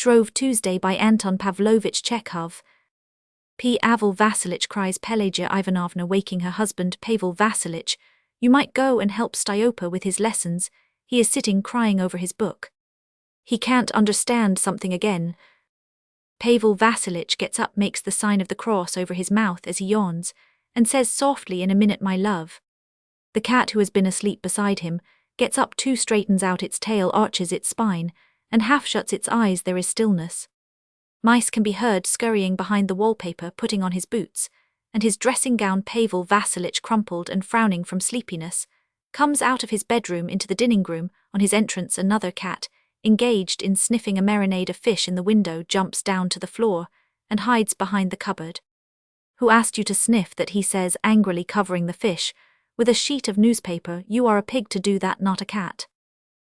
Shrove Tuesday by Anton Pavlovich Chekhov. Pavel Vasilich, cries Pelagia Ivanovna, waking her husband. Pavel Vasilich, you might go and help Styopa with his lessons. He is sitting crying over his book. He can't understand something again. Pavel Vasilich gets up, makes the sign of the cross over his mouth as he yawns, and says softly, "In a minute, my love." The cat, who has been asleep beside him, gets up too, straightens out its tail, arches its spine, and half shuts its eyes. There is stillness. Mice can be heard scurrying behind the wallpaper, putting on his boots, and his dressing gown. Pavel Vasilich, crumpled and frowning from sleepiness, comes out of his bedroom into the dining room. On his entrance, another cat, engaged in sniffing a marinade of fish in the window, jumps down to the floor and hides behind the cupboard. "Who asked you to sniff that?" he says, angrily, covering the fish with a sheet of newspaper. "You are a pig to do that, not a cat."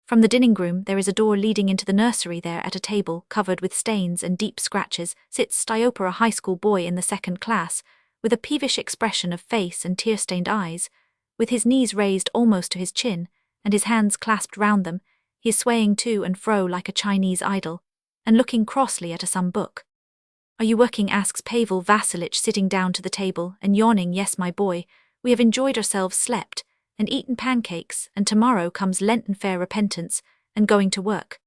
From the dining room there is a door leading into the nursery. There, at a table covered with stains and deep scratches, sits Styopa, a high school boy in the second class, with a peevish expression of face and tear-stained eyes. With his knees raised almost to his chin, and his hands clasped round them, he is swaying to and fro like a Chinese idol, and looking crossly at some book. "Are you working?" asks Pavel Vasilich, sitting down to the table and yawning. "Yes, my boy, we have enjoyed ourselves, slept, and eaten pancakes, and tomorrow comes Lenten fair repentance, and going to work.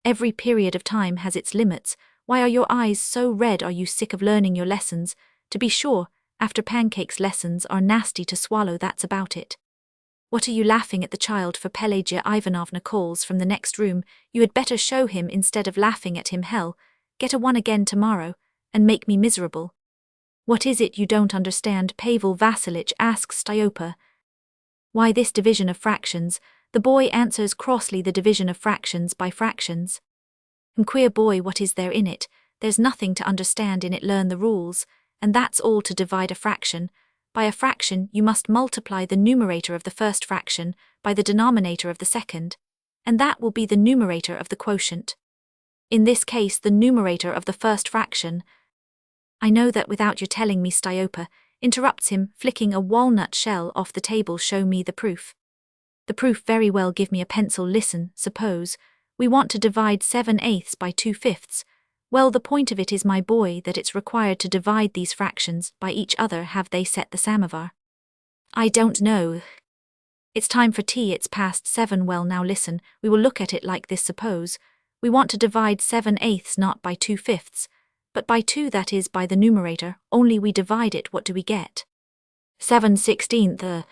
Every period of time has its limits. Why are your eyes so red? Are you sick of learning your lessons? To be sure, after pancakes lessons are nasty to swallow, that's about it." "What are you laughing at the child for?" Pelagia Ivanovna calls from the next room. "You had better show him instead of laughing at him. Hell, get a one again tomorrow, and make me miserable." "What is it you don't understand?" Pavel Vasilich asks Styopa. "Why, this division of fractions," the boy answers crossly. "The division of fractions by fractions." "Queer boy, what is there in it?" "There's nothing to understand in it. Learn the rules, and that's all. To divide a fraction by a fraction, you must multiply the numerator of the first fraction by the denominator of the second, and that will be the numerator of the quotient. In this case, the numerator of the first fraction." "I know that without your telling me," Styopa interrupts him, flicking a walnut shell off the table. "Show me the proof." "The proof? Very well, give me a pencil. Listen, suppose we want to divide 7/8 by 2/5. Well, the point of it is, my boy, that it's required to divide these fractions by each other. Have they set the samovar?" "I don't know. It's time for tea. It's past 7. Well, now listen, we will look at it like this. Suppose we want to divide 7/8 not by 2/5, but by 2, that is, by the numerator, only we divide it. What do we get? 7/16.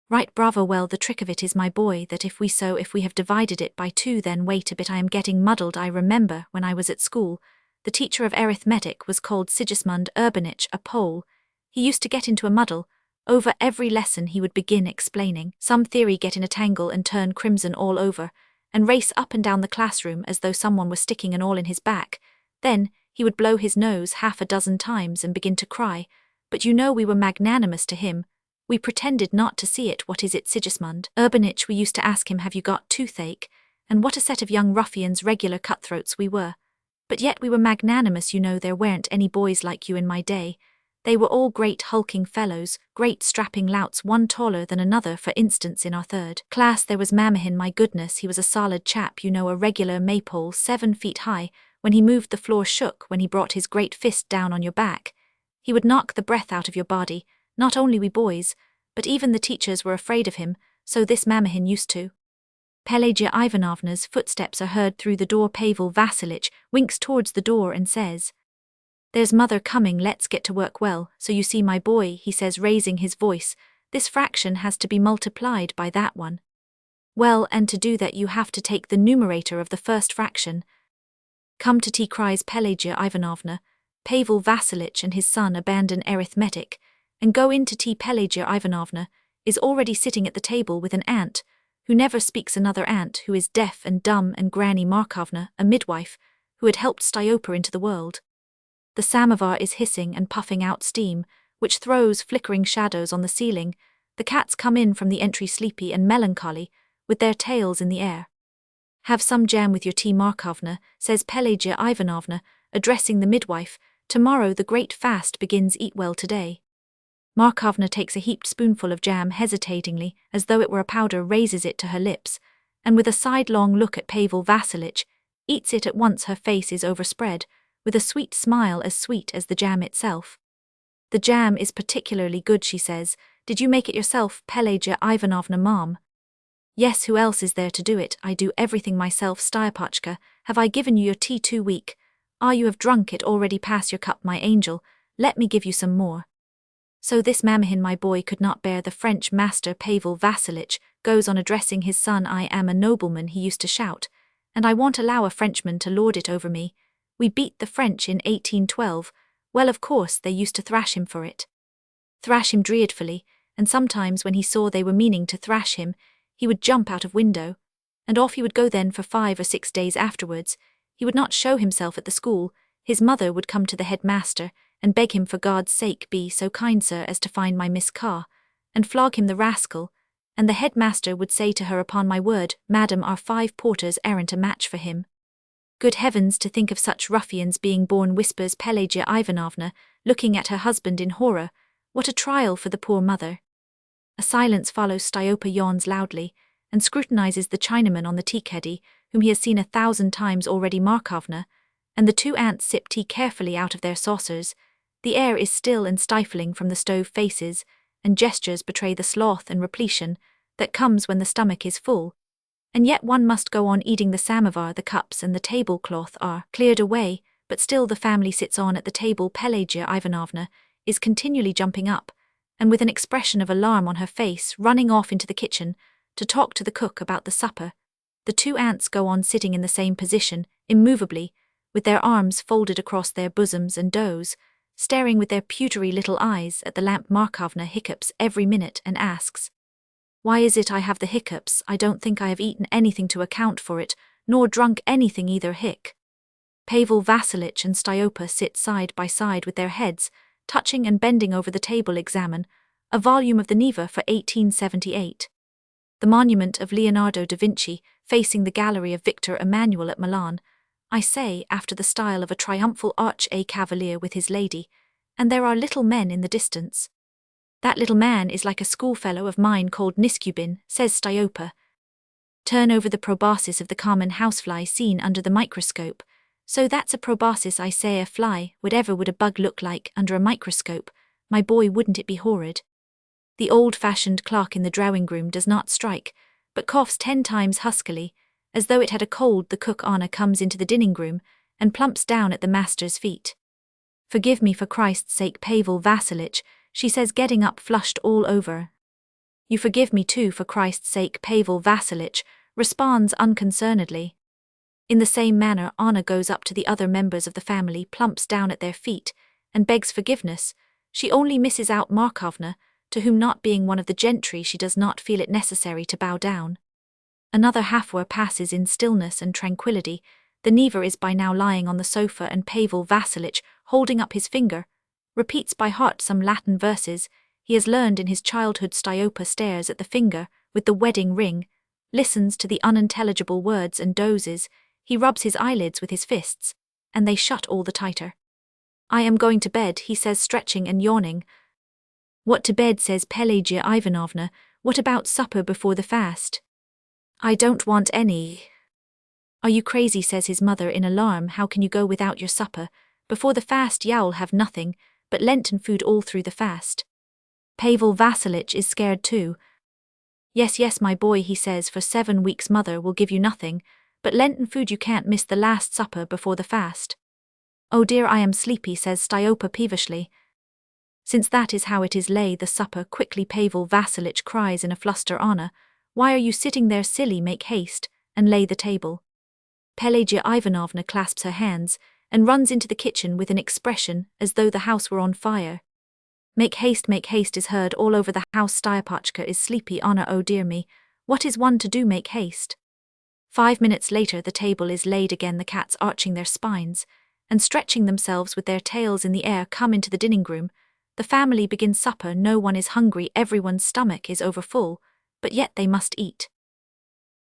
Right, bravo. Well, the trick of it is, my boy, that if we have divided it by 2, then wait a bit, I am getting muddled. I remember when I was at school, the teacher of arithmetic was called Sigismund Urbanich, a Pole. He used to get into a muddle. Over every lesson he would begin explaining some theory, get in a tangle and turn crimson all over, and race up and down the classroom as though someone was sticking an awl in his back. Then he would blow his nose half a dozen times and begin to cry. But you know, we were magnanimous to him. We pretended not to see it. "What is it, Sigismund Urbanich?" we used to ask him. "Have you got toothache?" And what a set of young ruffians, regular cutthroats we were. But yet we were magnanimous, you know. There weren't any boys like you in my day. They were all great hulking fellows, great strapping louts, one taller than another. For instance, in our third class there was Mamahin. My goodness, he was a solid chap, you know, a regular maypole, 7 feet high. When he moved, the floor shook. When he brought his great fist down on your back, he would knock the breath out of your body. Not only we boys, but even the teachers were afraid of him, so this Mamahin used to. Pelagia Ivanovna's footsteps are heard through the door. Pavel Vasilich winks towards the door and says, "There's mother coming, let's get to work." "Well, so you see, my boy," he says, raising his voice, "this fraction has to be multiplied by that one. Well, and to do that you have to take the numerator of the first fraction." "Come to tea," cries Pelagia Ivanovna. Pavel Vasilich and his son abandon arithmetic and go in to tea. Pelagia Ivanovna is already sitting at the table with an aunt who never speaks, another aunt who is deaf and dumb, and Granny Markovna, a midwife, who had helped Styopa into the world. The samovar is hissing and puffing out steam, which throws flickering shadows on the ceiling. The cats come in from the entry, sleepy and melancholy, with their tails in the air. "Have some jam with your tea, Markovna," says Pelagia Ivanovna, addressing the midwife. "Tomorrow the great fast begins. Eat well today." Markovna takes a heaped spoonful of jam hesitatingly, as though it were a powder, raises it to her lips, and with a sidelong look at Pavel Vasilich, eats it at once. Her face is overspread, with a sweet smile as sweet as the jam itself. The jam is particularly good, she says. Did you make it yourself, Pelagia Ivanovna, ma'am? Yes, who else is there to do it? I do everything myself, Styapachka. Have I given you your tea too weak? You have drunk it already. Pass your cup, my angel. Let me give you some more. So this Mamahin, my boy, could not bear the French master Pavel Vasilich goes on addressing his son. I am a nobleman, he used to shout, and I won't allow a Frenchman to lord it over me. We beat the French in 1812. Well, of course, they used to thrash him for it. Thrash him dreadfully, and sometimes when he saw they were meaning to thrash him, he would jump out of window, and off he would go. Then for 5 or 6 days afterwards, he would not show himself at the school. His mother would come to the headmaster and beg him, for God's sake, be so kind, sir, as to find my Miss Carr, and flog him, the rascal, and the headmaster would say to her, upon my word, madam, our 5 porters aren't a match for him. Good heavens, to think of such ruffians being born, whispers Pelagia Ivanovna, looking at her husband in horror. What a trial for the poor mother. A silence follows. Styopa yawns loudly, and scrutinizes the Chinaman on the tea-caddy, whom he has seen 1,000 times already. Markovna, and the 2 aunts sip tea carefully out of their saucers. The air is still and stifling from the stove. Faces and gestures betray the sloth and repletion that comes when the stomach is full. And yet one must go on eating. The samovar, the cups and the tablecloth are cleared away, but still the family sits on at the table. Pelagia Ivanovna is continually jumping up, and with an expression of alarm on her face, running off into the kitchen to talk to the cook about the supper. The 2 aunts go on sitting in the same position, immovably, with their arms folded across their bosoms, and doze, staring with their pewtery little eyes at the lamp. Markovna hiccups every minute and asks, "Why is it I have the hiccups? I don't think I have eaten anything to account for it, nor drunk anything either." Hic. Pavel Vasilich and Styopa sit side by side with their heads touching and bending over the table. Examine a volume of the Neva for 1878. The monument of Leonardo da Vinci, facing the gallery of Victor Emmanuel at Milan, I say, after the style of a triumphal arch, a cavalier with his lady, and there are little men in the distance. That little man is like a schoolfellow of mine called Niskubin, says Styopa. Turn over the proboscis of the common housefly seen under the microscope. So that's a proboscis, I say, a fly. Whatever would a bug look like under a microscope? My boy, wouldn't it be horrid? The old-fashioned clock in the drawing-room does not strike, but coughs 10 times huskily, as though it had a cold. The cook Anna comes into the dining-room and plumps down at the master's feet. "Forgive me, for Christ's sake, Pavel Vasilich," she says, getting up flushed all over. "You forgive me too, for Christ's sake, Pavel Vasilich," responds unconcernedly. In the same manner, Anna goes up to the other members of the family, plumps down at their feet, and begs forgiveness. She only misses out Markovna, to whom, not being one of the gentry, she does not feel it necessary to bow down. Another half-hour passes in stillness and tranquillity. The Neva is by now lying on the sofa, and Pavel Vasilich, holding up his finger, repeats by heart some Latin verses he has learned in his childhood. Styopa stares at the finger with the wedding ring, listens to the unintelligible words and dozes. He rubs his eyelids with his fists, and they shut all the tighter. "I am going to bed," he says, stretching and yawning. "What, to bed?" says Pelagia Ivanovna. "What about supper before the fast?" "I don't want any." "Are you crazy?" says his mother in alarm. "How can you go without your supper before the fast? You'll have nothing but Lenten food all through the fast." Pavel Vasilich is scared too. Yes, my boy," he says, "for 7 weeks mother will give you nothing but Lenten food. You can't miss the last supper before the fast." "Oh dear, I am sleepy," says Styopa peevishly. "Since that is how it is, lay the supper quickly," Pavel Vasilich cries in a fluster. "Anna, why are you sitting there, silly? Make haste and lay the table." Pelagia Ivanovna clasps her hands and runs into the kitchen with an expression as though the house were on fire. Make haste is heard all over the house. Styapachka is sleepy. Anna, oh dear me, what is one to do? Make haste. 5 minutes later the table is laid again. The cats, arching their spines and stretching themselves with their tails in the air, come into the dining-room. The family begins supper. No one is hungry, everyone's stomach is overfull, but yet they must eat.